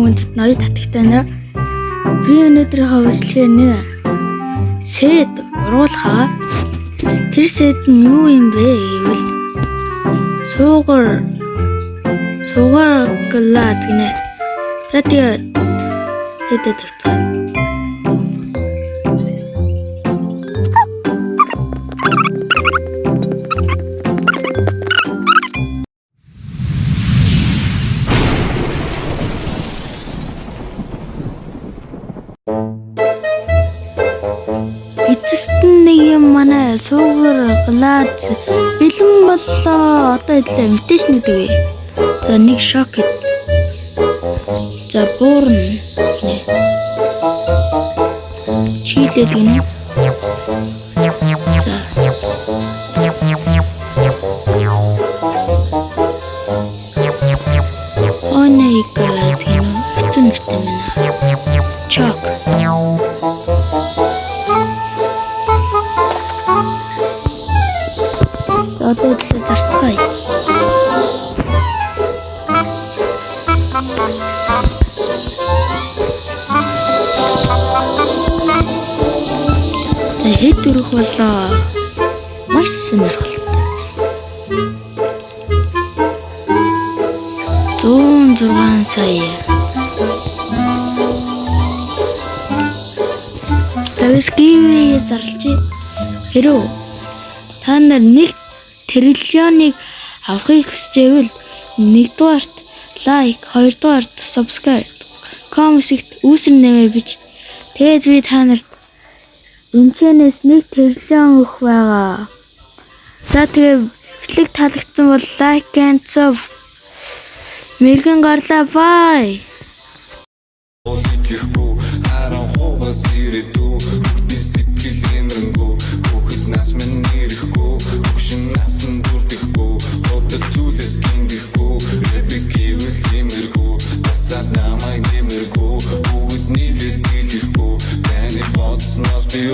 хүмүүст ноёд татагтай нар би өнөөдөр хавшлахаар нэг сэд уруулхаа. Тэр сэд нь юу юм бэ гэвэл суугаар глаз гинэ. За тэгээд сэдэд тавьцгаа. Эцэст нь нэг юм манай суугаар глаз бэлэн боллоо. Одоо идлээ инвитейшнүүд өгье. За нэг шокет. За буурна гинэ. Чилээд гинэ. За. Оней глаз гинэ. Хэцүү нэртэй байна. Чок. Одоо л зарцгаая. За хэд өрөх болоо. Маш сонирхолтой. 106 сая. Тэгээс гівээ зарлчих. Хэрүү та нар нэг триллионыг авахыг хүсчихвэл 1-дугаарт лайк, 2-дугаарт subscribe, comment-т үүсгэн нэмээ бич. Тэгээд би та нарт энэчнээс 1 триллион өгөх байгаа. За тэгээд бичлэг таалагдсан бол like and sub. Мэргэн гарлаа бай. Нас минь нэрэхгүй хөшин насан дүрдэхгүй хотод зүйлээс гингихгүй рэпик гэвэл хэмэргүй басаад намайг нэмэргүй бүгд нийлээд дийлэхгүй таны бодсноос би